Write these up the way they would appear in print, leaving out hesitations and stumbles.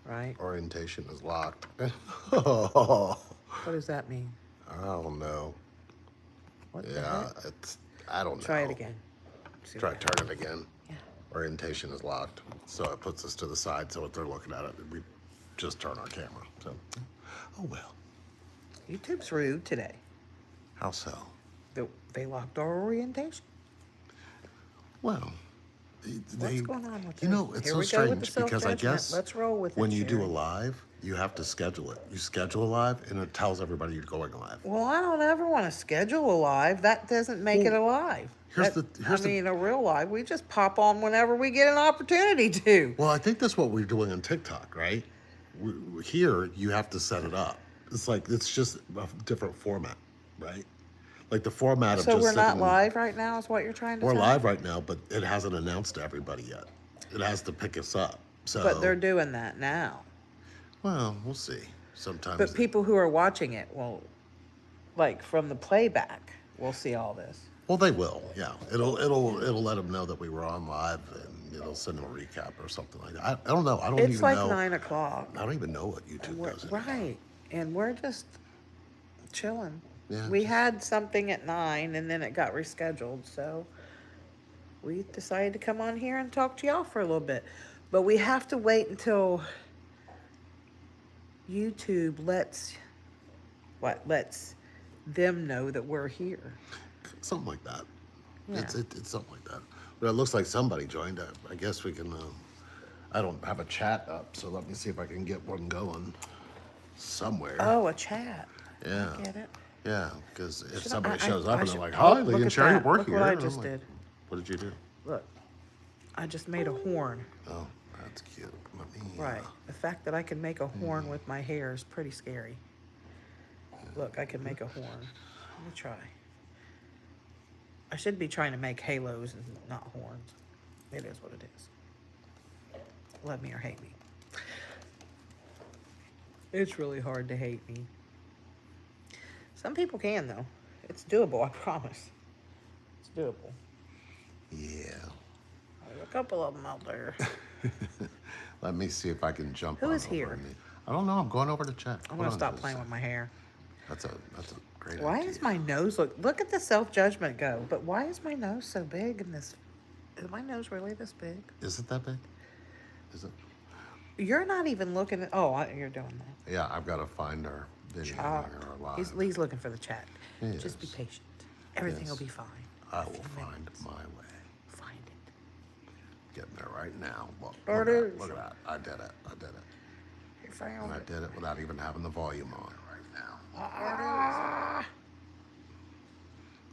right? Orientation is locked. Oh, What does that mean? I don't know. What the Yeah, heck? it's, I don't Try it know. again. See Try what to turn happens. it again. Yeah. Orientation is locked. So it puts us to the side. So if they're looking at it, we just turn our camera. So, oh well. YouTube's rude today. How so? They locked our orientation. Well, What's they, going on with you this? know, it's Here so we go with the strange self because I judgment. guess Let's roll with it, when you do a Sherry. live, you have to schedule it. You schedule a live and it tells everybody you're going live. Well, I don't ever want to schedule a live. That doesn't make it Well, a live. here's That the, I here's the, mean, a real live, we just pop on whenever we get an opportunity to. well, I think that's what we're doing on TikTok, right? Here, you have to set it up. It's like, it's just a different format, right? Like the format of So we're just not sitting. live right now, is what you're trying to We're tell me? live right now, but it hasn't announced to everybody yet. It has to pick us up. But they're So, doing that now. well, we'll see. Sometimes, But people who are watching it will, like from the playback, will see all this. well, they will. Yeah, it'll let them know that we were on live, and it'll send them a recap or something like that. I don't know. I don't It's even like know. 9 o'clock. I don't even know what And YouTube we're does anymore. right. And we're just chilling. Yeah, We just had something at 9 and then it got rescheduled, so we decided to come on here and talk to y'all for a little bit. But we have to wait until YouTube lets them know that we're here. something like that. Yeah. It's something like that. But it looks like somebody joined. I guess we can. I don't have a chat up, so let me see if I can get one going somewhere. Oh, a chat. I Yeah. get it. Yeah, because if Should somebody shows up I and they're should, like, oh, "Hi, Lee look and at Sherry, that. we're Look here," what I and I'm just like, did. "What did you do?" Look, I just made a horn. Oh, that's cute. Let me. Right. The fact that I can make a horn with my hair is pretty scary. Look, I can make a horn. Let me try. I should be trying to make halos and not horns. It is what it is. Love me or hate me. It's really hard to hate me. Some people can, though. It's doable, I promise. It's doable. Yeah. There's a couple of them out there. Let me see if I can jump Who on is over. here? I don't know. I'm going over to chat. I'm Hold going to on stop just a playing with second. my hair. That's a great Why idea. is my nose look at the self-judgment go, but why is my nose so big in this? Is my nose really this big? Is it that big? Is it? You're not even looking at, oh, you're doing that. Yeah, I've got to find our video Chat. here, our live. He's looking for the chat. He Just be is. patient. Everything Yes. will be fine. I A will few find minutes. my way. Find it. Getting there right now. Look, There look it at is. that. Look at that. I did it. I did it. You And found I it. did it without even having the volume on right now. Ah.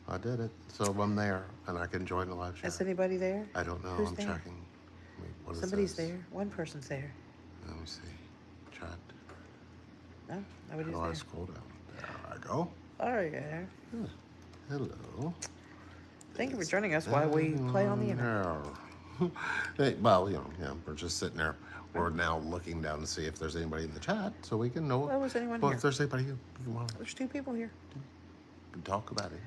I did it. So I'm there and I can join the live chat. Is anybody there? I don't know. Who's I'm there? checking. Wait, what Somebody's it says. there. One person's there. Let me see. Chat. No, How nobody's do I there. scroll down? There I go. Oh, yeah. Hello. Thank you for joining us while we play on the internet. Hey, well, yeah, we're just sitting there. We're now looking down to see if there's anybody in the chat so we can know. Well, is anyone Well, here? if there's anybody who want There's 2 people here. to talk about it.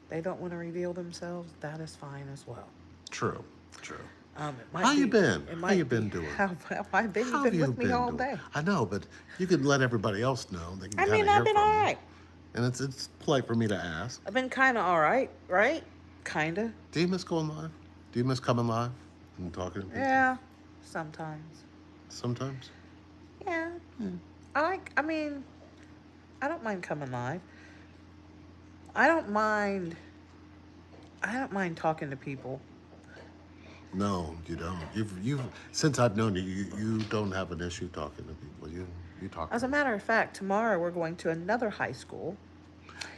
They don't want to reveal themselves. That is fine as well. True. True. It might How you be- been? it How might you been be- doing? How have I been? How You've been have with you me all doing? day. I know, but you could let everybody else know. They can I kind mean, of hear I've been from all you. right. And it's polite for me to ask. I've been kind of all right, right? Kind of. Do you miss going live? Do you miss coming live and talking to people? Yeah, sometimes. Sometimes. Yeah. I mean, I don't mind coming live. I don't mind talking to people. No, you don't. You've since I've known you, you don't have an issue talking to people. You talk. As a matter of fact, tomorrow we're going to another high school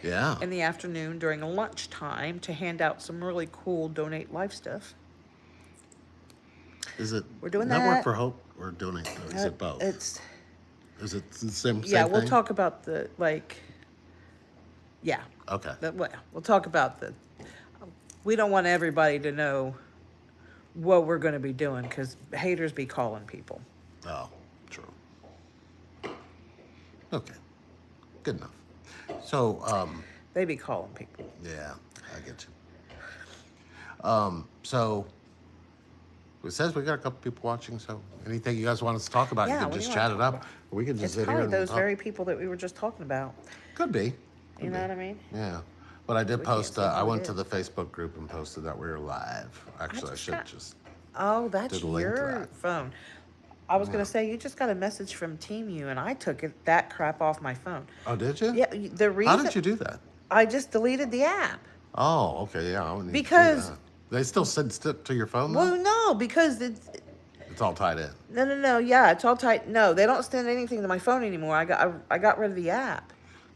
Yeah. in the afternoon during lunchtime to hand out some really cool donate life stuff. Is it We're doing Network that. for Hope or Donate? Is it both? It's Is it the same yeah. We'll thing? talk about the yeah. Okay. We'll talk about the. We don't want everybody to know what we're going to be doing because haters be calling people. Oh, true. Okay. Good enough. So, They be calling people. yeah, I get you. So It says we got a couple people watching, so anything you guys want us to talk about, Yeah, you can what do just you chat wanna it talk up. about? Or we can just It's sit here probably and those talk. very people that we were just talking about. Could be. You Could know be. what I mean? Yeah. But I did We can't post, see who I it went to is. the Facebook group and posted that we were live. Actually, I just should got- just. Oh, that's Did a link to your that. phone. I was gonna say you just got a message from Team You, and I took that crap off my phone. Oh, did you? Yeah, the reason How did you do that? I just deleted the app Oh, okay, yeah. I would need because to do that. They still send stuff to your phone, though? well, no, because It's all tied in. no, yeah, it's all tight. No, they don't send anything to my phone anymore. I got rid of the app,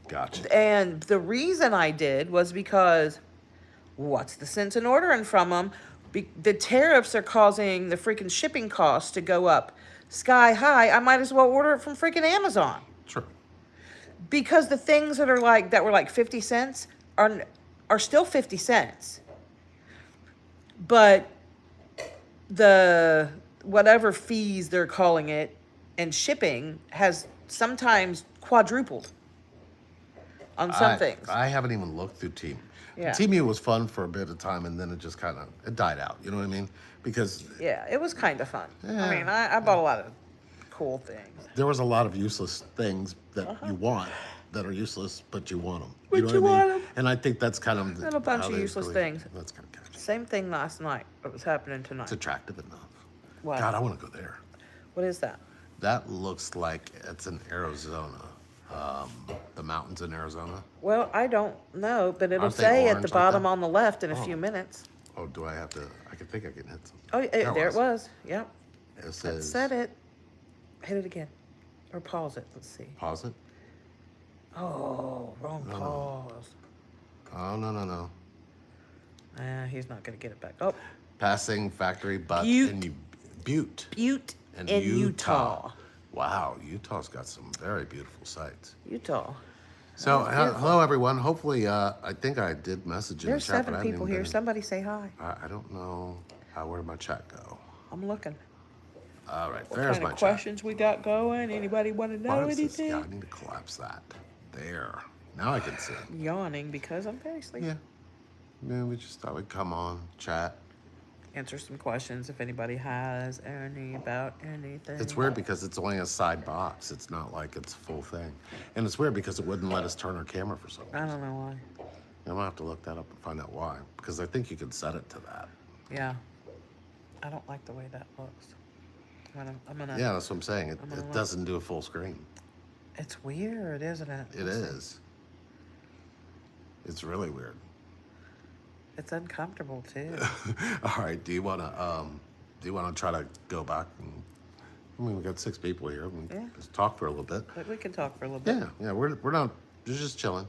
Gotcha. and the reason I did was because what's the sense in ordering from them? The tariffs are causing the freaking shipping costs to go up sky high. I might as well order it from freaking Amazon True. because the things that were like 50 cents are still 50 cents. But the whatever fees they're calling it and shipping has sometimes quadrupled on some things. I haven't even looked through Team. Yeah. Team U was fun for a bit of time, and then it just kind of it died out. You know what I mean? Because Yeah, it was kind of fun. Yeah. I mean, I bought a lot of cool things. there was a lot of useless things that Uh-huh. you want that are useless, but you want them. But you know you what I mean? want 'em. And I think that's kind of And a bunch how of they useless really- things. That's kind of catchy. Same thing last night. What was happening tonight? It's attractive enough. What? God, I want to go there. What is that? That looks like it's in Arizona. The mountains in Arizona. Well, I don't know, but it'll Aren't they say at orange the like bottom that? on the left in a Oh. few minutes. Oh, do I have to? I can think I can hit something. Oh, there it was. Yep. It That says. said it. Hit it again. Or pause it. Let's see. Pause it. Oh, wrong No. pause. Oh no. He's not going to get it back. Oh, Passing factory butt Butte. in Butte Butte in in Utah. Utah. Wow, Utah's got some very beautiful sites. Utah. So, That's beautiful. hello everyone. Hopefully, I think I did message in There's the chat, but 7 I haven't people even here. been- Somebody say hi. I don't know where my chat go. I'm looking. All right, What there's kind my of chat. questions we got going? Anybody want to know Why is this- anything? Yeah, I need to collapse that. There. Now I can see. Yawning because I'm very sleepy. Yeah. Yeah, we just thought we'd come on, chat. Answer some questions if anybody has any about anything. It's weird because it's only a side box. It's not like it's a full thing. And it's weird because it wouldn't let us turn our camera for some I reason. don't know why. I'm gonna have to look that up and find out why. Because I think you can set it to that. Yeah. I don't like the way that looks. I'm gonna. Yeah, that's what I'm saying. I'm gonna It look. doesn't do a full screen. It's weird, isn't it? It is. It's really weird. It's uncomfortable too. All right. Do you wanna try to go back and? I mean, we got 6 people here. We Yeah. just talk for a little bit. But we can talk for a little bit. Yeah. We're not. We're just chilling.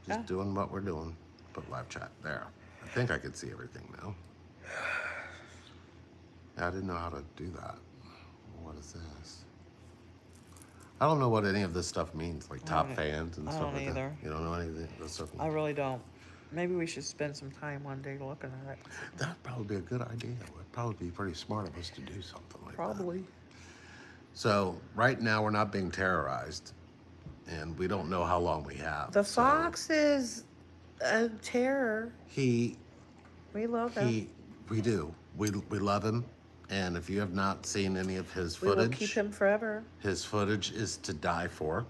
Just Yeah. doing what we're doing. Put live chat there. I think I can see everything now. Yeah, I didn't know how to do that. What is this? I don't know what any of this stuff means, like top fans and I stuff don't like either. that. You don't know anything of this stuff? I really don't. Maybe we should spend some time one day looking at it. That'd probably be a good idea. It would probably be pretty smart of us to do something like that. Probably. So right now we're not being terrorized, and we don't know how long we have. The So fox is a terror. He We love him. we do. We love him, and if you have not seen any of his We will footage, keep him forever. his footage is to die for.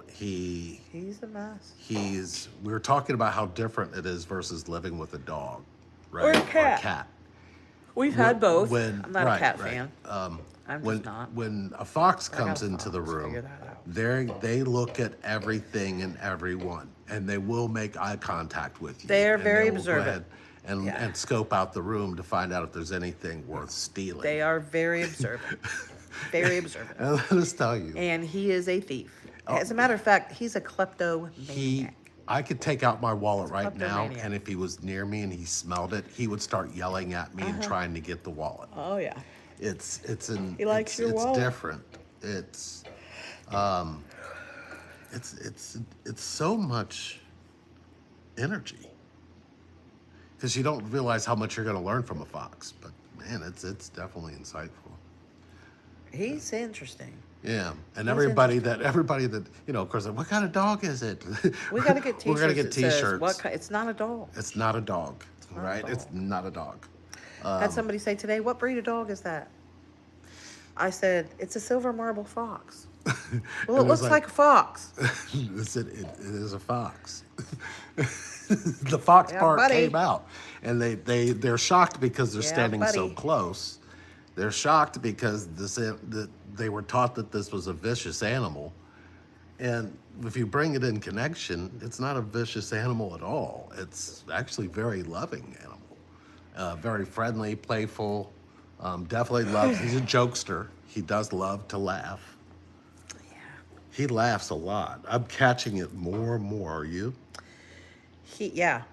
He's a mess. We were talking about how different it is versus living with a dog, right? Or a cat. Or a cat. We've had both. When, I'm not right, a cat right. fan. I'm when, just not. When a fox I got comes a into the fox, room, figure that out. they look at everything and everyone, and they will make eye contact with you. They are and very will go observant. ahead And, Yeah. and scope out the room to find out if there's anything worth stealing. They are very observant. Very observant. And let us tell you, And he is a thief. Oh. As a matter of fact, he's a kleptomaniac. I could take out my wallet right now, kleptomaniac. and if he was near me and he smelled it, he would start yelling at me and trying to get the wallet. Oh yeah. He likes your wallet. Different. It's so much energy because you don't realize how much you're going to learn from a fox. But man, it's definitely insightful. He's interesting. Yeah, and everybody that of course, what kind of dog is it? We gotta get We're T-shirts. gonna get that says, T-shirts. It's not a dog. It's not a dog, not a right? dog. It's not a dog. Had somebody say today, what breed of dog is that? I said, it's a silver marble fox. Well, it was looks like a fox. it is a fox. The fox Yeah, part buddy. came out, and they're shocked because they're Yeah, standing so buddy. close. They're shocked because they were taught that this was a vicious animal, and if you bring it in connection, it's not a vicious animal at all. It's actually very loving animal, very friendly, playful. Definitely loves. He's a jokester. He does love to laugh. Yeah. He laughs a lot. I'm catching it more and more. Are you? Yeah.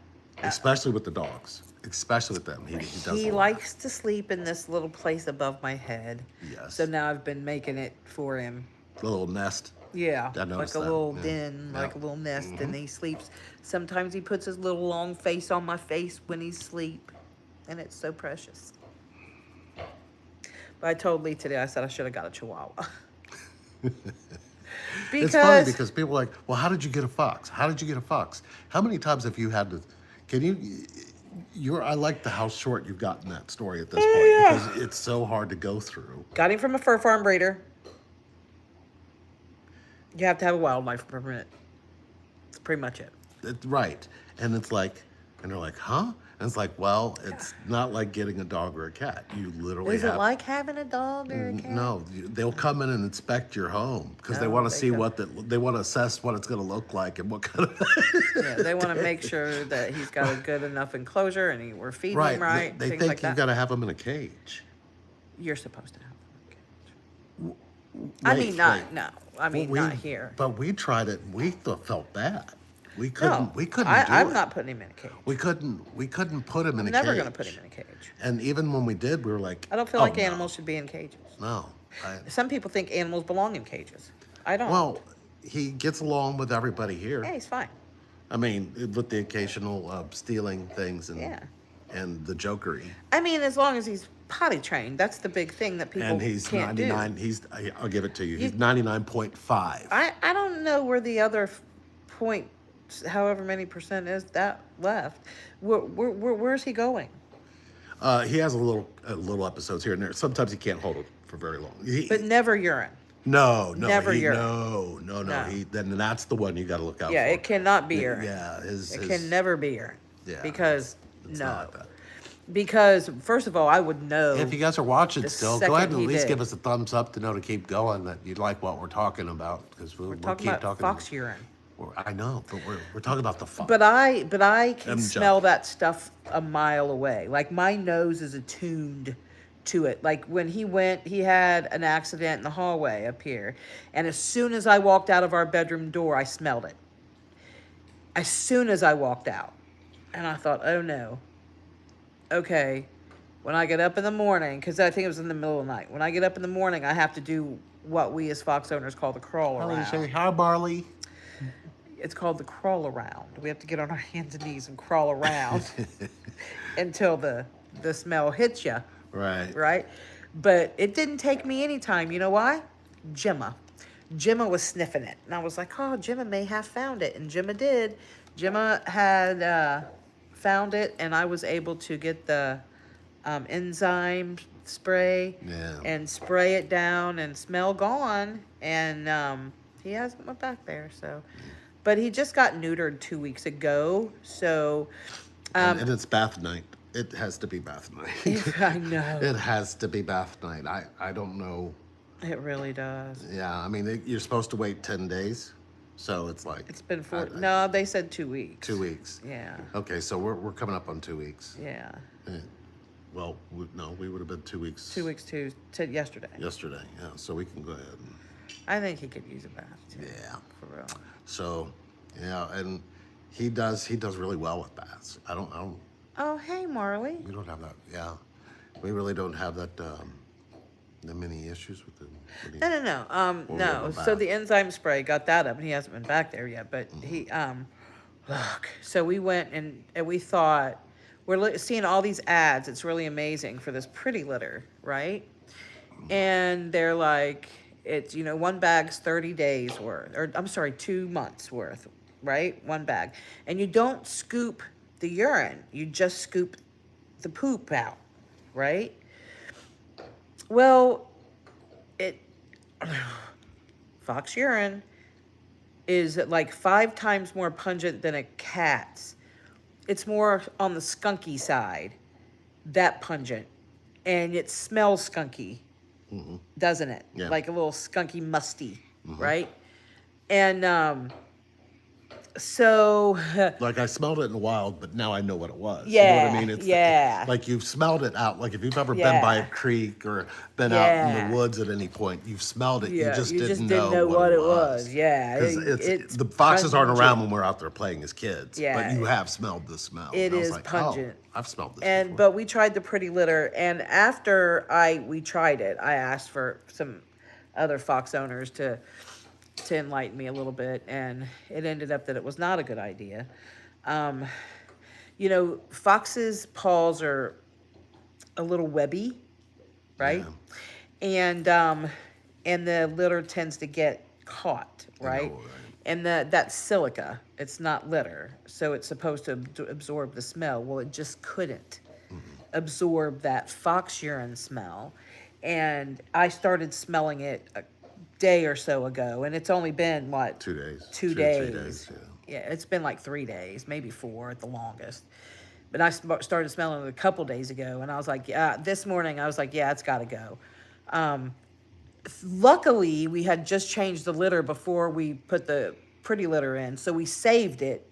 Especially with the dogs. Especially with them. He does. He laugh. likes to sleep in this little place above my head. Yes. So now I've been making it for him. The little nest. Yeah, I like noticed a that, little yeah. den, Yeah. like a little nest, and he sleeps. Sometimes he puts his little long face on my face when he's asleep, and it's so precious. But I told Lee today, I said I should have got a Chihuahua. It's funny because people are like, well, how did you get a fox? How did you get a fox? How many times have you had to? Can you? I like how short you've gotten that story at this point because it's so hard to go through. Got him from a fur farm breeder. You have to have a wildlife permit. That's pretty much it. Right, and it's like, and they're like, huh? And it's like, well, it's not like getting a dog or a cat. You literally Is have. it like having a dog or a cat? No, they'll come in and inspect your home because they Oh, want to they see come. they want to assess what it's going to look like and what kind of. Yeah, they want to make sure that he's got a good enough enclosure and we're feeding Right, him right. they things think like you that. got to have them in a cage. You're supposed to have them. I mean, not no. I mean, Well, not here. But we tried it. We felt bad. We couldn't. No, We couldn't do I'm it. not putting him in a cage. We couldn't. We couldn't put him in I'm a never cage. going to put him in a cage. And even when we did, we were like, I don't feel "Oh, like no, animals should be in cages. No. Some people think animals belong in cages. I don't. Well, he gets along with everybody here. Yeah, he's fine. I mean, with the occasional stealing things and Yeah. and the jokery. I mean, as long as he's potty trained, that's the big thing that people And he's can't 99. do. I'll give it to you. He's 99.5. I don't know where the other point, however many percent is that left. Where's he going? He has a little episodes here and there. Sometimes he can't hold it for very long. But never urine. No, never urine. no. No. Then that's the one you got to look out Yeah, for. it cannot be urine. Yeah, It can never be urine. Yeah, Because it's no. not that. Because first of all, I would know. If you guys are watching the still, go ahead second and at he least did. give us a thumbs up to know to keep going that you like what we're talking about because we'll talking keep about talking. fox urine. I know, but we're talking about the fox. But I can Them smell junk. that stuff a mile away. Like my nose is attuned to it. Like when he had an accident in the hallway up here, and as soon as I walked out of our bedroom door, I smelled it. As soon as I walked out, and I thought, oh no. Okay, when I get up in the morning, because I think it was in the middle of the night. When I get up in the morning, I have to do what we as fox owners call the crawl How do you around. say hi, Barley? It's called the crawl around. We have to get on our hands and knees and crawl around until the smell hits you, Right. right? But it didn't take me any time. You know why? Gemma was sniffing it. And I was like, oh, Gemma may have found it. And Gemma did. Gemma had found it, and I was able to get the enzyme spray Yeah. and spray it down, and smell gone. And he hasn't went back there, so... But he just got neutered 2 weeks ago, so... And it's bath night. It has to be bath night. I know. It has to be bath night. I don't know. It really does. Yeah, I mean, you're supposed to wait 10 days. So it's like. It's been four... I- No, they said 2 weeks. 2 weeks. Yeah, Okay, so we're coming up on 2 weeks. yeah. Well, we would have been 2 weeks. 2 weeks to yesterday. Yesterday, yeah. So we can go ahead and. I think he could use a bath, too. Yeah. For real. So, yeah, and he does really well with baths. I don't. Oh, hey, Marley. We don't have that. Yeah, we really don't have that. That many issues with it. No. Or No. with a So bath. the enzyme spray got that up, and he hasn't been back there yet. But he, look. So we went and we thought we're seeing all these ads. It's really amazing for this pretty litter, right? And they're like, it's one bag's 30 days worth, or I'm sorry, 2 months worth, right? One bag, and you don't scoop the urine. You just scoop the poop out. right? Well, it fox urine is like 5 times more pungent than a cat's. It's more on the skunky side, that pungent. And it smells skunky, doesn't it? Yeah. Like a little skunky musty, right? And so Like I smelled it in the wild, but now I know what it was. You know what I yeah, mean? It's yeah, like you've smelled it out. Like if you've ever been by a yeah, creek or been out in the yeah. woods at any point, you've smelled it. You Yeah, just you just didn't didn't know know what what it it was. was. Yeah, Because it's the foxes aren't around pungent. when we're out there playing as kids. But Yeah, you have smelled the smell. it And I was is like, pungent. oh, I've smelled this And before. but we tried the pretty litter, and after we tried it, I asked for some other fox owners to enlighten me a little bit, and it ended up that it was not a good idea. Um, foxes' paws are a little webby, right? Yeah, And the litter tends to get caught, I know, right? right? And that's silica. It's not litter, so it's supposed to absorb the smell. Well, it just couldn't absorb that fox urine smell, and I started smelling it a day or so ago, and it's only been what 2 days. 2 2 to 3 days. days, yeah. Yeah, it's been like 3 days, maybe 4 at the longest. But I started smelling it a couple days ago, and I was like, yeah. This morning, I was like, yeah, it's got to go. Luckily, we had just changed the litter before we put the pretty litter in, so we saved it.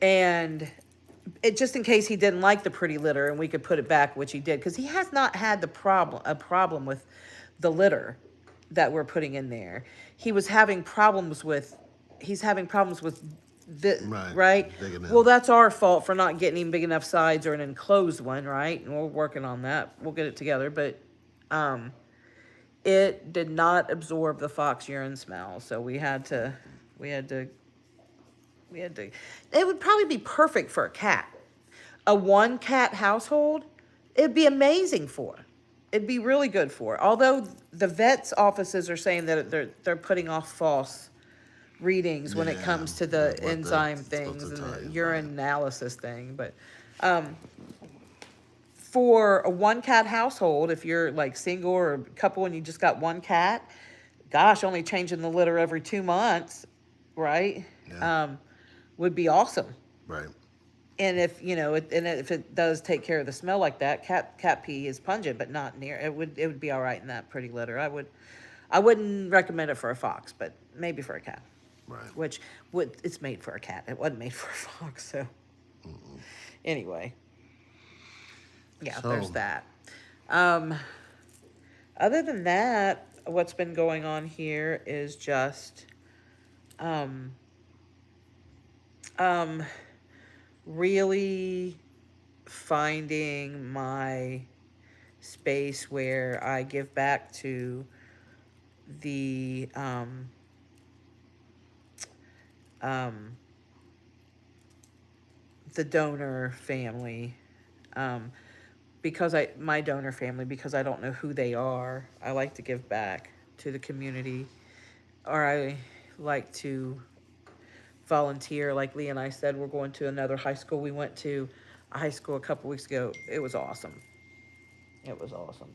And it just in case he didn't like the pretty litter, and we could put it back, which he did, because he has not had a problem with the litter that we're putting in there. He's having problems with the right. Big enough. Well, that's our fault for not getting him big enough sides or an enclosed one, right? And we're working on that. We'll get it together, but it did not absorb the fox urine smell, so we had to. It would probably be perfect for a cat. A 1-cat household, it'd be amazing for. It'd be really good for. Although the vets' offices are saying that they're putting off false readings when it Yeah, comes to the what enzyme it's supposed things to and tell the you, urine right. analysis thing. But for a 1-cat household, if you're like single or a couple and you just got 1 cat, gosh, only changing the litter every 2 months, right? Yeah. Would be awesome. Right. And if if it does take care of the smell like that, cat pee is pungent, but not near. It would be all right in that pretty litter. I wouldn't recommend it for a fox, but maybe for a cat. Right. Which it's made for a cat. It wasn't made for a fox. So anyway, yeah, there's So- that. Other than that, what's been going on here is just really finding my space where I give back to the donor family, because my donor family, because I don't know who they are. I like to give back to the community, or I like to volunteer. Like Lee and I said, we're going to another high school. We went to a high school a couple weeks ago. It was awesome. It was awesome.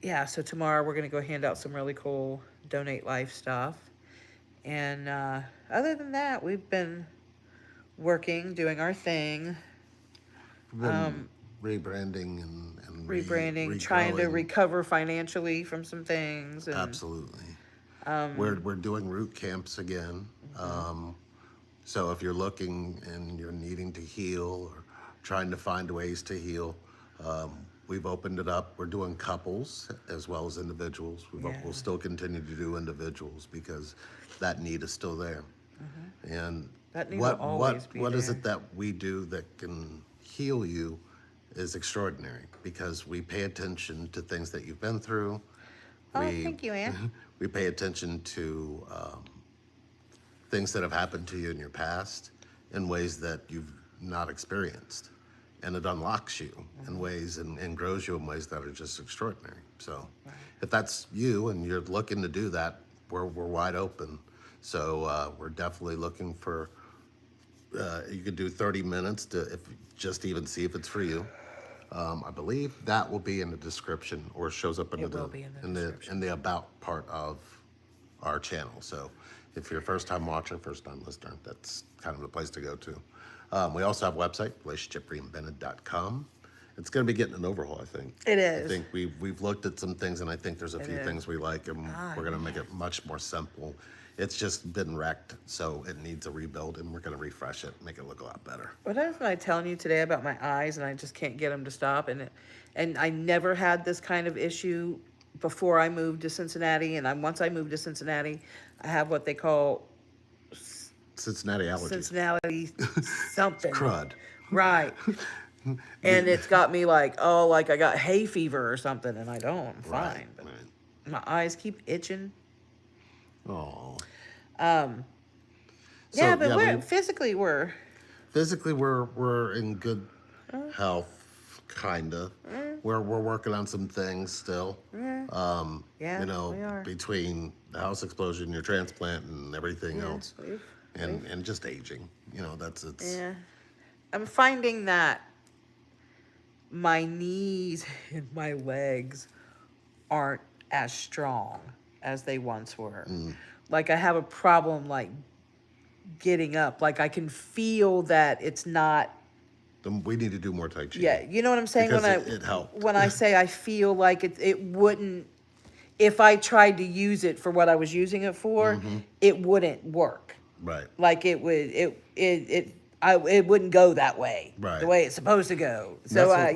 Yeah, so tomorrow we're going to go hand out some really cool Donate Life stuff. And other than that, we've been working, doing our thing. We've been rebranding and Rebranding, trying to regrowing. recover financially from some things. And, Absolutely. We're doing root camps again. So if you're looking and you're needing to heal or trying to find ways to heal, we've opened it up. We're doing couples as well as individuals. We'll still continue to do individuals because that need is still there. And That need will always be what is there. it that we do that can heal you is extraordinary because we pay attention to things that you've been through. Oh, thank you, Ann. We pay attention to things that have happened to you in your past in ways that you've not experienced. And it unlocks you in ways and grows you in ways that are just extraordinary. So if that's you and you're looking to do that, we're wide open. So we're definitely looking for You could do 30 minutes to just even see if it's for you. I believe that will be in the description, or shows up in It the will be in the description. in the about part of our channel. So if you're a first time watcher, first time listener, that's kind of the place to go to. We also have a website, relationshipreinvented.com. It's going to be getting an overhaul, I think. It I is. think we've looked at some things, and I think there's a few is. things we like, and we're going to make it much more simple. It's just been wrecked, so it needs a rebuild, and we're going to refresh it, make it look a lot better. What was I telling you today about my eyes, and I just can't get them to stop? And I never had this kind of issue before I moved to Cincinnati. And once I moved to Cincinnati, I have what they call Cincinnati allergies. Cincinnati something. Crud. Right. And it's got me like, oh, like I got hay fever or something, and I don't. I'm fine. But Right. my eyes keep itching. Oh. Yeah, but physically we're in good health, kinda. We're working on some things still. Yeah, You know, we are. between the house explosion, your transplant, and everything else, we've- and just aging. You know, it's. Yeah. I'm finding that my knees and my legs aren't as strong as they once were. Like I have a problem like getting up. Like I can feel that it's not. We need to do more Tai Chi. Yeah, you know what I'm saying? Because it helped. When I say I feel like it wouldn't, if I tried to use it for what I was using it for, it wouldn't work. Right. Like it wouldn't go that way. Right. The way it's supposed to go. So I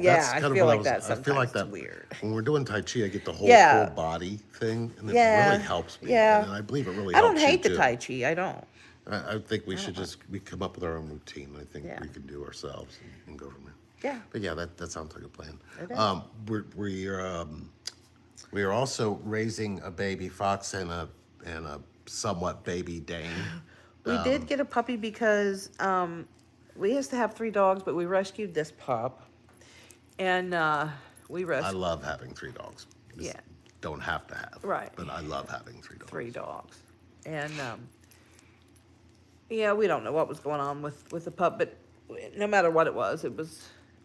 feel like that sometimes. I feel like that it's weird. when we're doing Tai Chi, I get the whole Yeah. full body thing, and it Yeah. really helps me. Yeah. And I believe it really I helps don't hate you the too. Tai Chi. I don't. I think we should we come up with our own routine. I think Yeah. we can do ourselves and go from there. Yeah. But yeah, that sounds like a plan. It is. We are also raising a baby fox and a somewhat baby Dane. We did get a puppy because we used to have 3 dogs, but we rescued this pup. And we I rescued love having 3 dogs. Just Yeah. don't have to have. Right. But I love having 3 dogs. 3 dogs. And yeah, we don't know what was going on with the pup, but no matter what it was,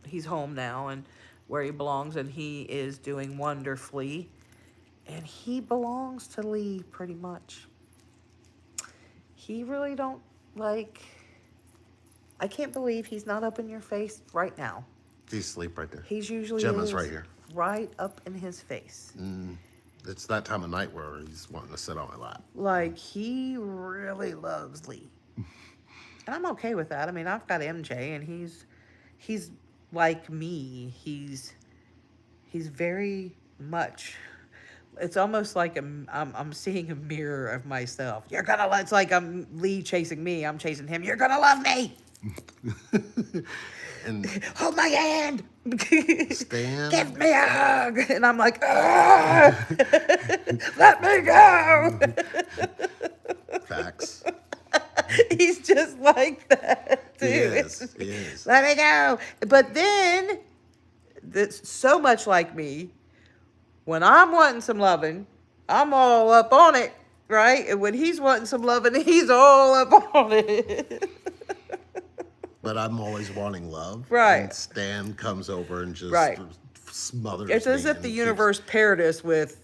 he's home now and where he belongs, and he is doing wonderfully. And he belongs to Lee pretty much. He really don't like. I can't believe he's not up in your face right now. He's asleep right there. He's usually Gemma's is right here. right up in his face. It's that time of night where he's wanting to sit on my lap. Like he really loves Lee. And I'm okay with that. I mean, I've got MJ, and he's like me. He's very much. It's almost like I'm seeing a mirror of myself. You're gonna. It's like I'm Lee chasing me. I'm chasing him. You're gonna love me. And Hold my hand. Stan, Give me a hug. And I'm like, ah, let me go. facts. He's just like that too. He is. Let me go. But then, that's so much like me. When I'm wanting some loving, I'm all up on it, right? And when he's wanting some loving, he's all up on it. But I'm always wanting love. Right. And Stan comes over and just Right. smothers It's as me if the and universe paired us with. keeps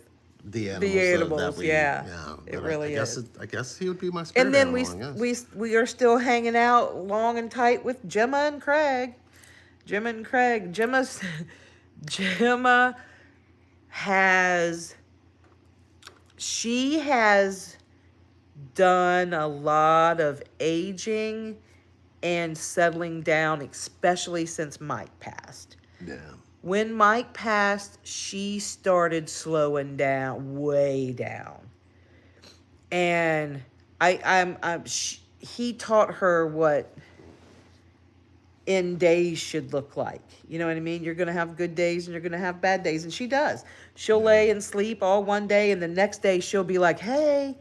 the the animals. animals, that yeah. but It really is. I guess he would be my spirit And then animal, I guess. we are still hanging out long and tight with Gemma and Craig. Gemma has done a lot of aging and settling down, especially since Mike passed. Yeah. When Mike passed, she started slowing down, way down. And he taught her what end days should look like. You know what I mean? You're going to have good days and you're going to have bad days. And she does. She'll lay and sleep all one day, and the next day she'll be like, hey,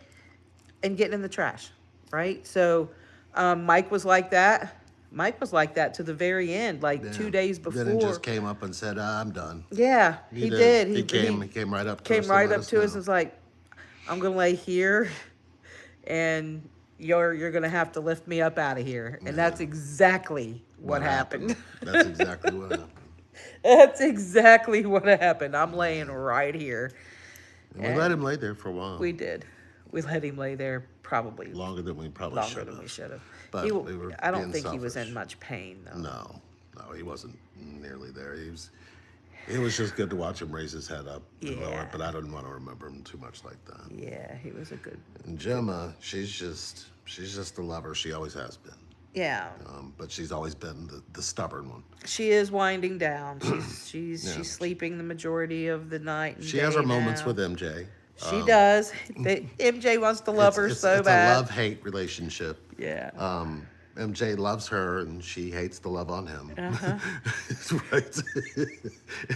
and getting in the trash, right? So Mike was like that. Mike was like that to the very end, like Yeah. 2 days before. Then he just came up and said, I'm done. Yeah, he did. He came right up to us. Came and right let up us to us know. and was like, I'm going to lay here. And you're gonna have to lift me up out of here. And that's exactly what happened. That's exactly what happened. That's exactly what happened. I'm laying right here. And we let him lay there for a while. We did. We let him lay there probably Longer than we probably longer should than we have. should have. But He, we were I don't being think he was selfish. in much pain though. No, he wasn't nearly there. It was just good to watch him raise his head up and lower Yeah. it, but I didn't want to remember him too much like that. Yeah, he was a good. And Gemma, she's just a lover. She always has been. Yeah, But she's always been the stubborn one. she is winding down. She's Yeah. she's sleeping the majority of the night. And She has her day moments now. with MJ. She does. MJ wants to love her so it's bad. a love-hate relationship. Yeah. MJ loves her and she hates the love on him. Uh-huh. It's right.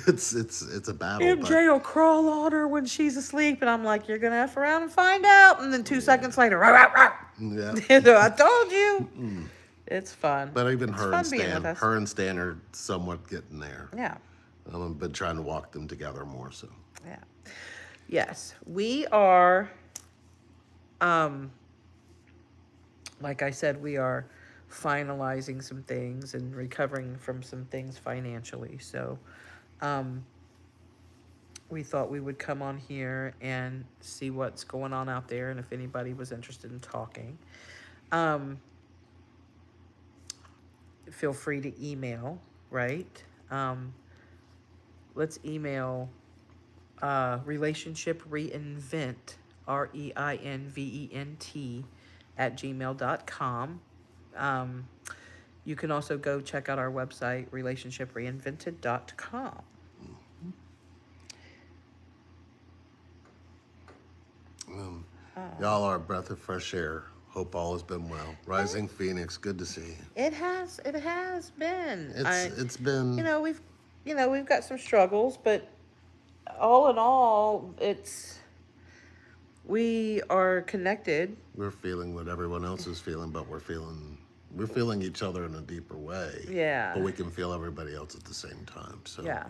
It's a battle. MJ will crawl on her when she's asleep, and I'm like, "You're gonna F around and find out." And then 2 seconds later, rah, rah, rah. Yeah. I told you. It's fun. But even It's her fun and being Stan, with us. her and Stan are somewhat getting there. Yeah. I've been trying to walk them together more. So Yeah. Yes, we are. Like I said, we are finalizing some things and recovering from some things financially. So, we thought we would come on here and see what's going on out there, and if anybody was interested in talking. Feel free to email, right? Let's email relationship reinvent, REINVENT @gmail.com. You can also go check out our website, relationshipreinvented.com. y'all are a breath of fresh air. Hope all has been well. Rising Phoenix, good to see you. It has been. It's been. We've got some struggles, but all in all, we are connected. We're feeling what everyone else is feeling, but we're feeling each other in a deeper way. Yeah. But we can feel everybody else at the same time. So Yeah.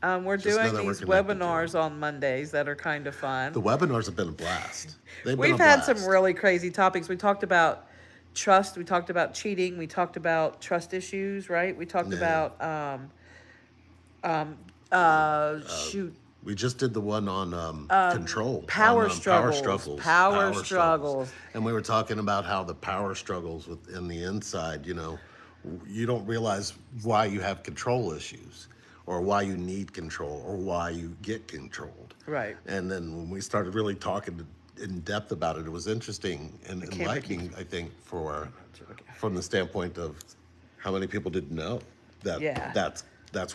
We're Just know doing that we're these connected to webinars on Mondays that are kind of fun. the webinars have been a blast. They've been We've a had blast. some really crazy topics. We talked about trust. We talked about cheating. We talked about trust issues, right? We talked Yeah. about shoot. We just did the one on control. Power on, struggles. Power struggles. And we were talking about how the power struggles within the inside, you don't realize why you have control issues or why you need control or why you get controlled. Right. And then when we started really talking in depth about it, it was interesting and enlightening, I think, from the standpoint of how many people didn't know that Yeah. that's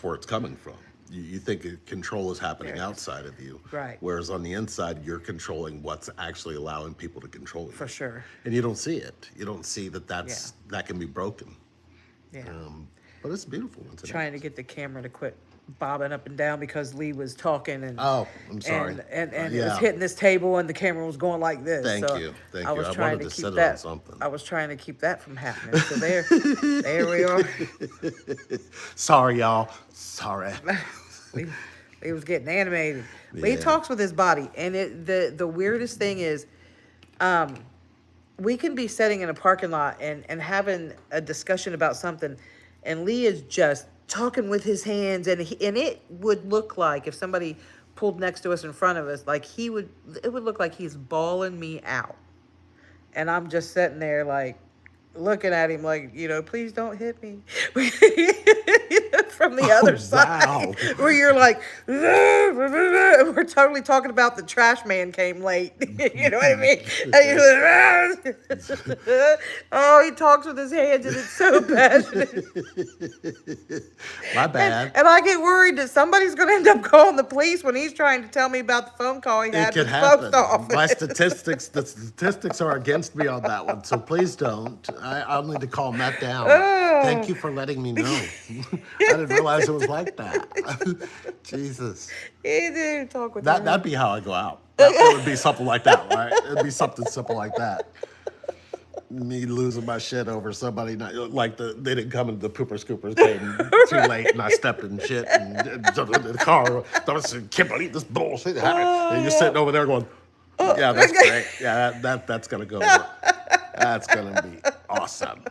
where it's coming from. You think control is happening Yes. outside of you. Right. Whereas on the inside, you're controlling what's actually allowing people to control you. For sure. And you don't see it. You don't see that that can be broken. Yeah. But it's beautiful. Trying to get the camera to quit bobbing up and down because Lee was talking and Oh, I'm sorry. and it was Yeah. hitting this table and the camera was going like this. Thank So you. Thank I you. was I trying wanted to to keep sit it that. on something. I was trying to keep that from happening. So there we are. Sorry, y'all. Sorry. He was getting animated. But he Yeah. talks with his body, and the weirdest thing is, we can be sitting in a parking lot and having a discussion about something, and Lee is just talking with his hands, and it would look like if somebody pulled next to us in front of us, like it would look like he's bawling me out, and I'm just sitting there like looking at him like, please don't hit me. From the other side, wow. where you're like, we're totally talking about the trash man came late. You know what I mean? And oh, he talks with his hands, and it's so passionate. My bad. And I get worried that somebody's going to end up calling the police when he's trying to tell me about the phone call he It had could with the happen. post office. The statistics are against me on that one, so please don't. I'll need to calm that down. Oh. Thank you for letting me know. I didn't realize it was like that. Jesus. He didn't talk with That'd be how I go out. It would be something like that, right? It'd be something simple like that. Me losing my shit over somebody not like they didn't come and the pooper scoopers came too late and I stepped in shit and jumped into the car. I can't believe this bullshit happened. And you're sitting over there going, yeah, that's great. Yeah, that's gonna go over. That's gonna be awesome.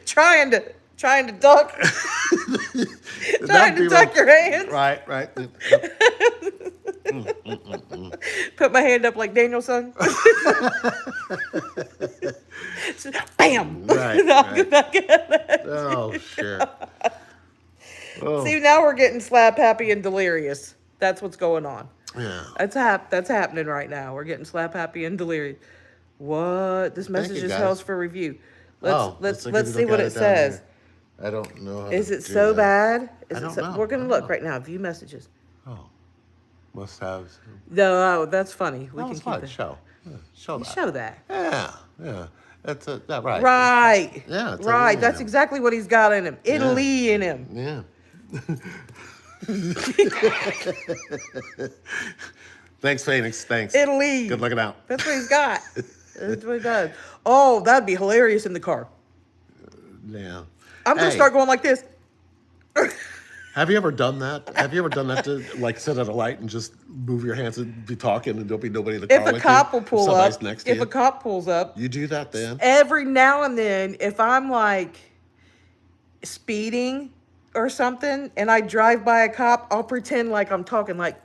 trying to duck, trying to tuck your hands. Right, right. Put my hand up like Danielson. Bam! Right, Knock right. it back at it. Oh shit. Oh See, now we're getting slap happy and delirious. That's what's going on. yeah. That's happening right now. We're getting slap happy and delirious. What? This message you, is guys. hell's for review. Oh, Let's take a see look what at it down says. here. I don't know. How Is to it do so that. bad? I don't know. We're gonna I look don't right now. View messages. Oh, must have. No, that's funny. We No, can it's keep fine. it. Show. Yeah, show that. Show that. Yeah, yeah. That's it. That right. Right. Yeah, it's Right. Italy That's in him. exactly what he's got in him. Italy in him. Yeah. Thanks, Phoenix. Thanks. Italy. Good looking out. That's what he's got. That's what he does. Oh, that'd be hilarious in the car. Yeah. I'm gonna Hey, start going like this. Have you ever done that? Have you ever done that to like sit at a light and just move your hands and be talking and there'll be nobody in the car If a with cop you? will pull Somebody's up, next to if you. a cop pulls up, You do that then? every now and then, if I'm like speeding or something and I drive by a cop, I'll pretend like I'm talking like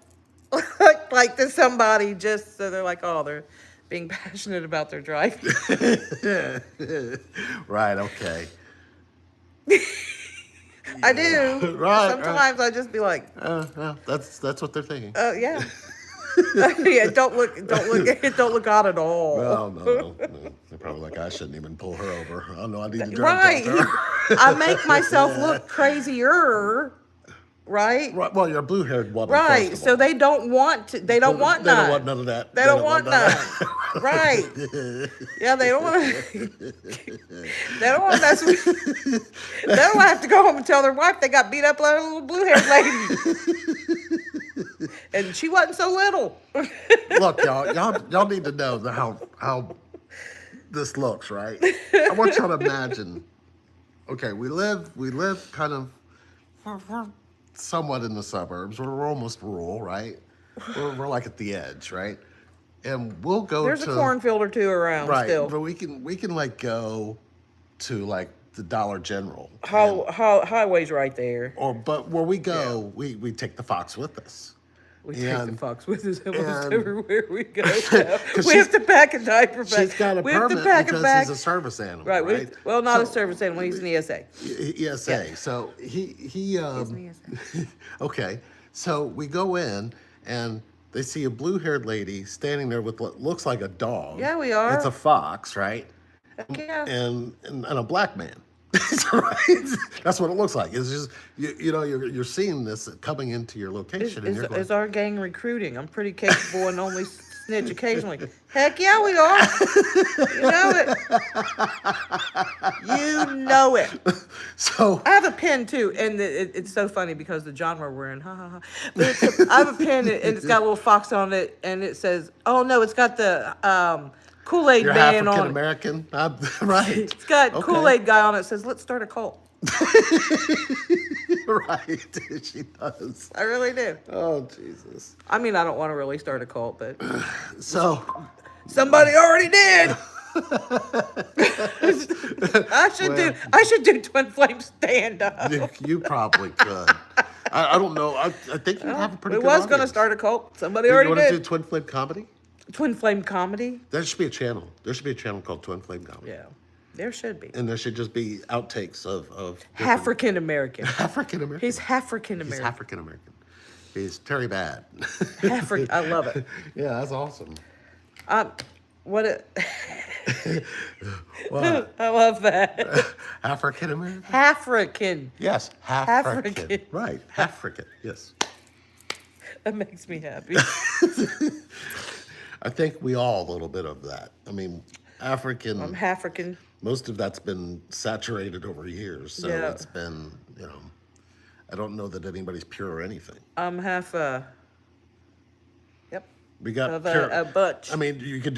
like to somebody just so they're like, oh, they're being passionate about their driving. Right, okay. I do. Right, Sometimes I just be like, Yeah, that's what they're thinking. yeah. Yeah, don't look odd at all. No. They're probably like, I shouldn't even pull her over. I know I need to drive Right. to her. I make myself look crazier, right? Right, well, you're a blue-haired woman. Right. first of So all. they don't want to. They don't want They none. don't want none of that. They don't want none. that. Right. Yeah, they don't want to. They don't want to mess with. They don't have to go home and tell their wife they got beat up by a little blue-haired lady, and she wasn't so little. Look, y'all need to know how this looks, right? I want y'all to imagine. Okay, we live kind of we're somewhat in the suburbs. We're almost rural, right? We're like at the edge, right? And we'll go There's to a cornfield or two around right, still. but we can like go to like the Dollar General. Highway's right there. But where we go, we take the fox with us. We take the And- fox with us almost and- everywhere we go. Because We have to pack a diaper bag. She's got a We have to permit pack because a bag. he's a service animal, Right. right? Well, not a So- service animal. He's an ESA. ESA. Yeah. So he He's an ESA. okay. So we go in and they see a blue-haired lady standing there with what looks like a dog. Yeah, we are. It's a fox, right? Yeah. And a black man. Right? That's what it looks like. It's just you're seeing this coming into your location, and you're going, Is our gang recruiting? I'm pretty capable and only snitch occasionally. Heck yeah, we are. You know it. You know it. so I have a pen too, and it's so funny because the genre we're in. Ha ha ha. But I have a pen and it's got a little fox on it, and it says, "Oh no, it's got the Kool-Aid you're man African on it. American, right? It's got Okay. Kool-Aid guy on it. It says, let's start a cult. Right, she does. I really do. Oh Jesus! I mean, I don't want to really start a cult, but So somebody already did. I should do twin flame stand up. you probably could. I don't know. I think you have a pretty We good was gonna audience. start a cult. Somebody You already want to do did. Twin Flame Comedy? Twin flame comedy. There should be a channel. There should be a channel called Twin Flame Comedy. Yeah, there should be. And there should just be outtakes of African American. African American. He's African He's American. African American. He's Terry Bad. African. I love it. Yeah, that's awesome. What? What? I love that. African American? African. Yes, African. African. Right, African. Yes. That makes me happy. I think we all a little bit of that. I mean, African. I'm African. Most of that's been saturated over years, so Yeah. it's been, I don't know that anybody's pure or anything. I'm half Yep. We got Of pure. a butch. I mean, you can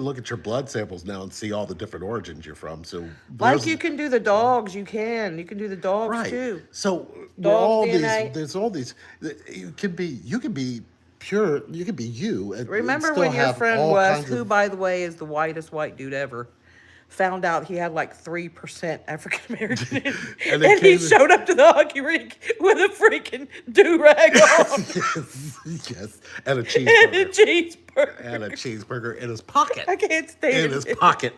look at your blood samples now and see all the different origins you're from. So Like there's- you can do the dogs, you can do the dogs right. too. So Dog DNA. there's all these. You can be pure. You can be you. And Remember still when your have friend all was, kinds who of- by the way is the whitest white dude ever, found out he had like 3% African American in him. And And, they he came- showed up to the hockey rink with a freaking do-rag on Yes, and a and a cheeseburger. cheeseburger. And a cheeseburger in his pocket. I can't stand In it. his pocket.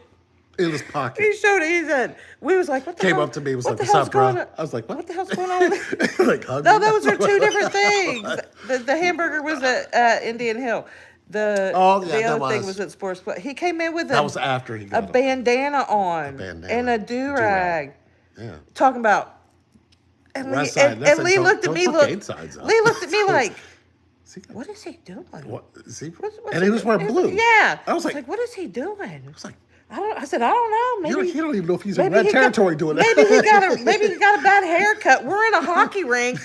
In his He pocket. showed it. He said, we was like, what the Came hell? up to me, was what like, the "What's hell's up, bro?" going on? I was like, "What?" What the hell's going on with it? Like, hug No, me? those are two different things. The hamburger was at Indian Hill. The Oh, yeah, the that other thing was- was at Sports. But he came in with That was after he a got up. bandana on bandana. and a do-rag. Yeah. Talking about. And Lee, West side. and That's Lee don't- looked at don't me. fuck Look, eight sides up. Lee looked at me like, See, what is he doing? what? See? What's And he was wearing blue. Yeah. I was like, what is he doing? I was like, I said, I don't know. Maybe you don't even know if he's in maybe red he got- territory doing that. maybe he got a bad haircut. We're in a hockey rink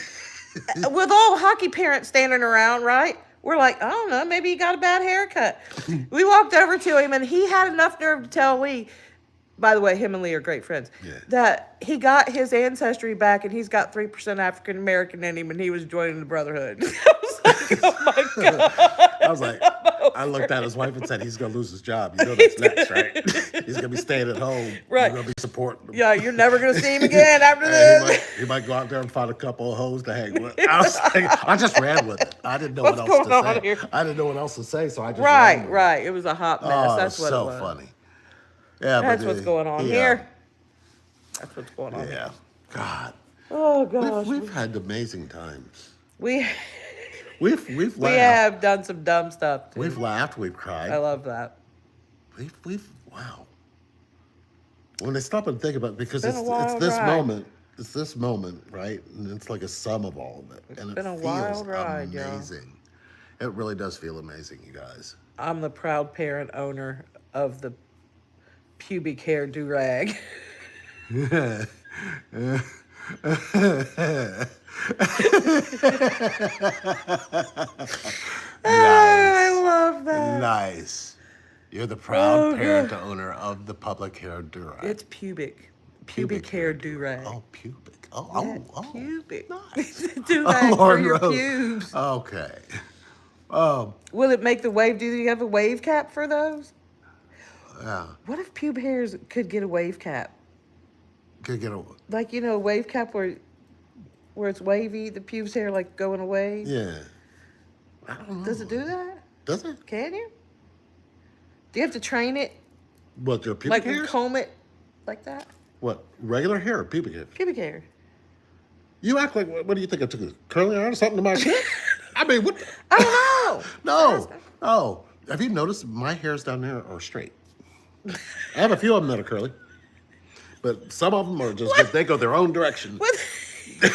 with all hockey parents standing around, right? We're like, I don't know, maybe he got a bad haircut. We walked over to him and he had enough nerve to tell Lee, by the way, him and Lee are great friends, Yeah. that he got his ancestry back and he's got 3% African American in him and he was joining the Brotherhood. I was like, oh my God. I was like, I looked at his wife and said, he's going to lose his job. You know that's next, right? He's going to be staying at home. Right. You're going to be supporting him. Yeah, you're never going to see him again after Hey, this. he might go out there and find a couple of hoes to hang with. I was like, I just ran with it. I didn't know What's what else going to on say. here? I didn't know what else to say, so I just ran with it. Right. It was a hot mess. Oh, That's what so it was. funny. Yeah, That's but what's going on yeah, here. That's what's going on Yeah. here. God. Oh gosh. We've had amazing times. We We've we laughed. have done some dumb stuff too. We've laughed. We've cried. I love that. We've wow. When I stop and think about it, because been it's a wild this ride. moment, it's this moment, right? And it's like a sum of all of it, and been it a feels wild ride, y'all. amazing. It really does feel amazing, you guys. I'm the proud parent owner of the pubic hair do-rag. I love that. Nice. You're the proud Oh, parent owner of the public hair durag. It's pubic hair do-rag. Oh, pubic. Oh, Yeah, oh, oh. pubic. Nice. Do-rag for Lord your Rose. pubes. Okay. Will it make the wave? Do you have a wave cap for those? Yeah. What if pube hairs could get a wave cap? Could get a. Like, you know, a wave cap where it's wavy, the pubes hair like going away. Yeah. I don't know. Does it do that? Does it? Can you? Do you have to train it? What, your pubic Like hairs? comb it like that? What, regular hair or pubic hair? Pubic hair. You act like, what do you think? I took a curling iron or something to my shit? I mean, what? I don't know. No. Have you noticed my hairs down there are straight? I have a few of them that are curly. But some of them are just, they go their own direction. What?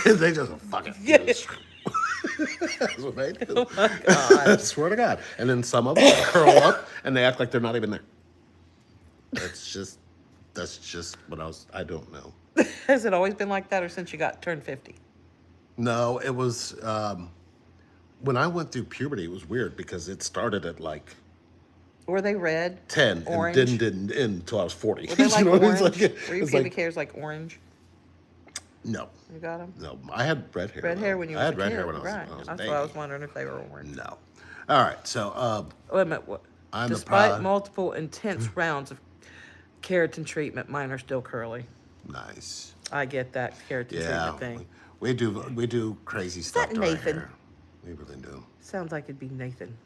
They just, fuck it. Yeah. That's what they do. Oh my God. I swear to God. And then some of them curl up and they act like they're not even there. That's just what I don't know. Has it always been like that or since you turned 50? No, it was, when I went through puberty, it was weird because it started at like Were they red? 10 Orange? and didn't end until I was 40. Were they like You know what I mean? orange? It's like, Were your it's pubic like, hairs like orange? no, You got them? no. I had red hair. Red hair when you I was had a red kid, hair when I was, right? when I was a That's baby. why I was wondering if they were orange. No. All right, so Wait a minute. What? I'm the Despite proud- multiple intense rounds of keratin treatment, mine are still curly. nice. I get that keratin Yeah, treatment thing. we do crazy stuff that to our Nathan? hair. We really do. Sounds like it'd be Nathan.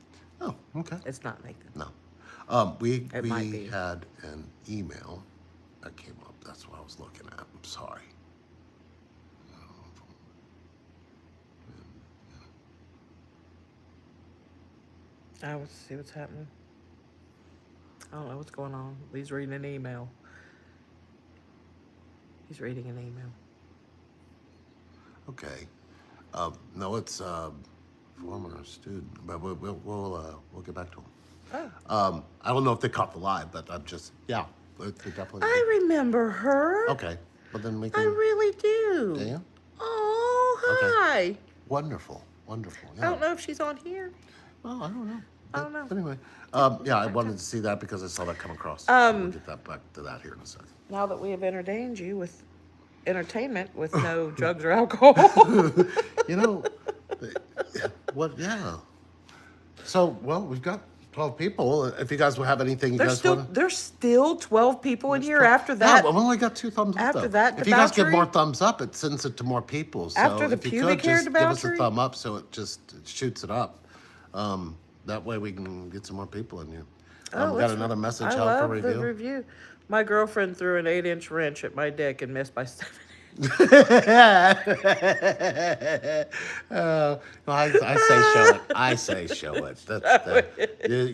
Oh, okay. It's not Nathan. No. We might be. had an email that came up. That's what I was looking at. I'm sorry. I will see what's happening. I don't know what's going on. He's reading an email. He's reading an email. Okay. No, it's former student, but we'll get back to him. Oh. I don't know if they caught the live, but I'm just they definitely. I remember her. Okay, but then we can. I really do. Yeah. Oh, hi. Wonderful. I Yeah. don't know if she's on here. Well, I don't know. I don't know. But anyway, I wanted to see that because I saw that come across. So we'll get that back to that here in a second. Now that we have entertained you with entertainment with no drugs or alcohol. You know, what? Yeah. So, well, we've got 12 people. If you guys will have anything you guys want. There's still 12 people in here after that. Yeah, I've only got 2 thumbs up. After though. that if you guys give debauchery? more thumbs up, it sends it to more people. So After the if you pubic could hair just give us a debauchery? thumb up, so it shoots it up. That way we can get some more people in here. We got another message I out for love the review. review. My girlfriend threw an 8-inch wrench at my dick and missed by 7. Well, I say show it. I say show it.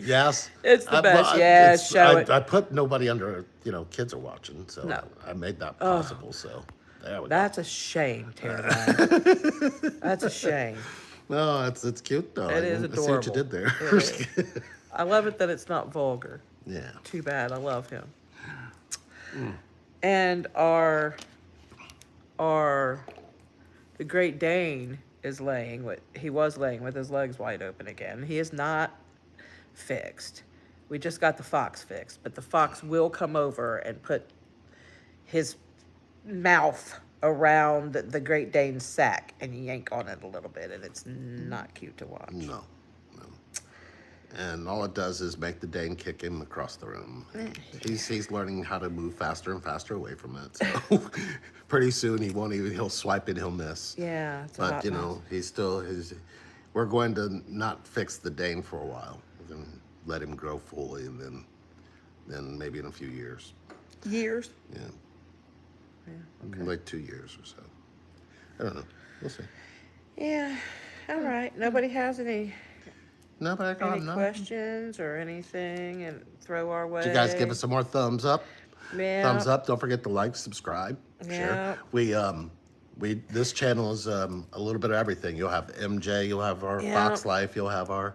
Yes. It's the best. Yes, show it. I put nobody under, kids are watching, so No. I made that possible. So there we go. That's a shame, Tara. That's a shame. No, it's cute though. It is I see what you adorable. did there. It is. I love it that it's not vulgar. Yeah. Too bad. I love him. And the Great Dane is he was laying with his legs wide open again. He is not fixed. We just got the fox fixed, but the fox will come over and put his mouth around the Great Dane's sack and yank on it a little bit, and it's not cute to watch. No. And all it does is make the Dane kick him across the room. He's learning how to move faster and faster away from it. So pretty soon he'll swipe and he'll miss. Yeah, it's a But hot mess. We're going to not fix the Dane for a while. We're going to let him grow fully, and then maybe in a few years. Years? Yeah. Yeah, okay. Like 2 years or so. I don't know. We'll see. Yeah, all right. Nobody has any Any questions or anything and throw our way? You guys give us some more thumbs up. Yeah. Thumbs up. Don't forget to like, subscribe, Yeah. share. This channel is a little bit of everything. You'll have MJ, you'll have our Yeah. Fox Life, you'll have our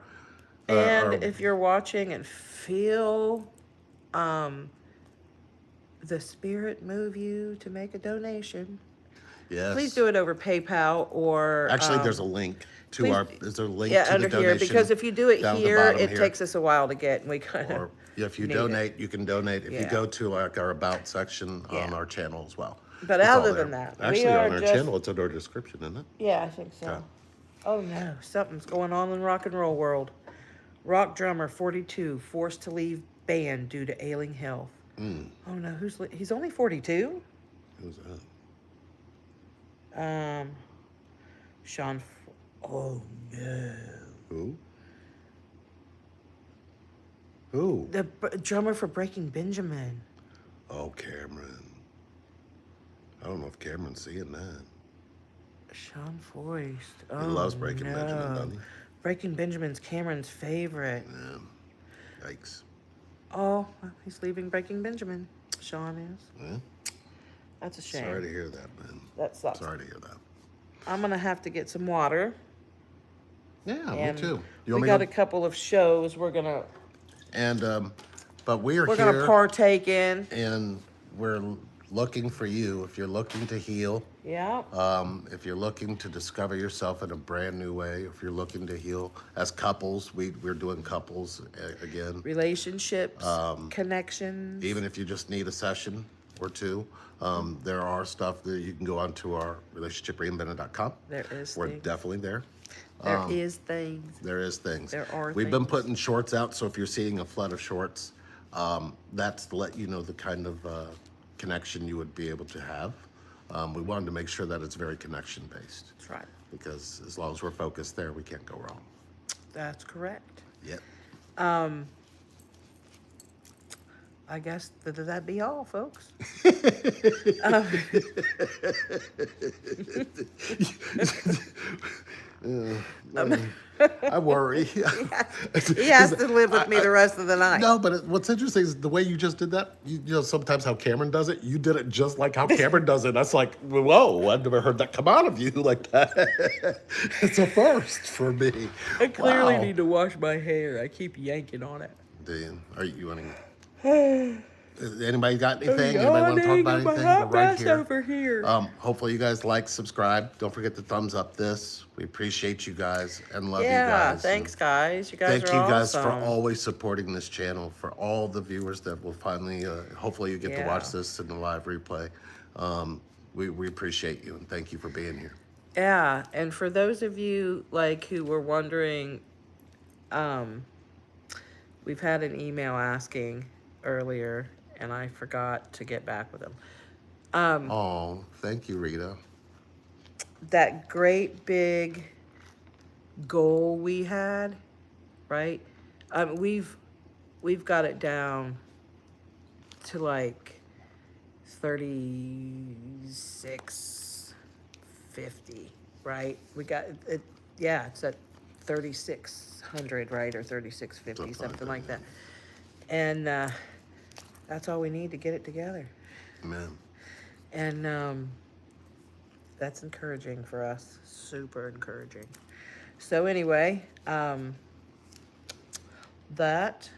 And if you're watching and feel the spirit move you to make a donation, yes. please do it over PayPal or Actually, there's a link to please- is there a link yeah, to under the here, donation because if you do it down at the here, bottom it here? takes us a while to get, and we kind Or of if you need donate, you can donate. If you Yeah. go to our About section on Yeah. our channel as well. But It's all other there. than that, we Actually, are on our just- channel, it's in our description, isn't it? Yeah, I think so. Okay. Oh no, something's going on in rock and roll world. Rock drummer 42 forced to leave band due to ailing health. Oh no, he's only 42? Who's that? Oh no. Who? The drummer for Breaking Benjamin. Oh, Cameron. I don't know if Cameron's seeing that. Sean Forrest. Oh, He loves Breaking no. Benjamin, doesn't he? Breaking Benjamin's Cameron's favorite. Yeah. Yikes. Oh, well, he's leaving Breaking Benjamin. Sean is. Yeah. That's a shame. Sorry to hear that, man. That sucks. Sorry to hear that. I'm gonna have to get some water. Yeah, And me too. We got a couple of shows we're gonna But we're here. gonna partake in. And we're looking for you if you're looking to heal. Yeah. If you're looking to discover yourself in a brand new way, if you're looking to heal as couples, we're doing couples again. Relationships, connections. Even if you just need a session or two, there are stuff that you can go onto our relationshipreinvented.com. There is We're things. definitely there. There is things. There is things. There are We've been things. putting shorts out, so if you're seeing a flood of shorts, that's to let you know the kind of connection you would be able to have. We wanted to make sure that it's very connection based. That's right. Because as long as we're focused there, we can't go wrong. That's correct. Yep. I guess that'd be all, folks. I worry. He has to live with me the rest of the night. No, but what's interesting is the way you just did that. You know, sometimes how Cameron does it, you did it just like how Cameron does it. That's like, whoa, I've never heard that come out of you like that. It's a first for me. I clearly Wow. need to wash my hair. I keep yanking on it. Do you? Are you wanting? Anybody got anything? Anybody want to talk Yawning about in my anything? hot We're right mess here. over here. Hopefully you guys like, subscribe. Don't forget to thumbs up this. We appreciate you guys and love you Yeah, guys. thanks, And guys. You guys thank are you guys awesome. for always supporting this channel, for all the viewers that will finally, hopefully you get to watch this in the live replay. We appreciate you and thank you for being here. Yeah, and for those of you who were wondering, we've had an email asking earlier, and I forgot to get back with them. Oh, thank you, Rita. That great big goal we had, right? We've got it down to like 3650, right? We got it. Yeah, it's at 3600, right, or 3650, something like that. And that's all we need to get it together. Amen. And that's encouraging for us. Super encouraging. So anyway, that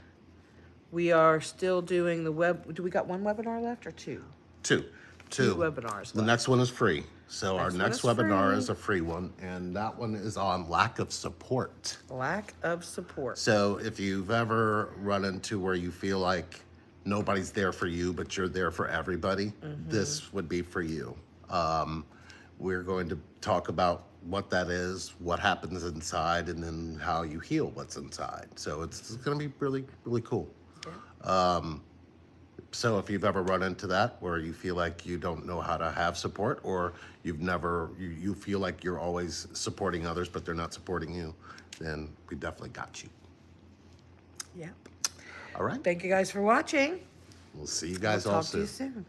we are still doing the web. Do we got one webinar left or two? Two. Two webinars The left. next one is free. So our Next next one is webinar free. is a free one, and that one is on lack of support. Lack of support. So if you've ever run into where you feel like nobody's there for you, but you're there for everybody, this would be for you. We're going to talk about what that is, what happens inside, and then how you heal what's inside. So it's going to be really, really cool. So if you've ever run into that where you feel like you don't know how to have support, or you feel like you're always supporting others but they're not supporting you, then we definitely got you. Yep. All right. Thank you guys for watching. We'll see you guys We'll all talk to you soon. soon.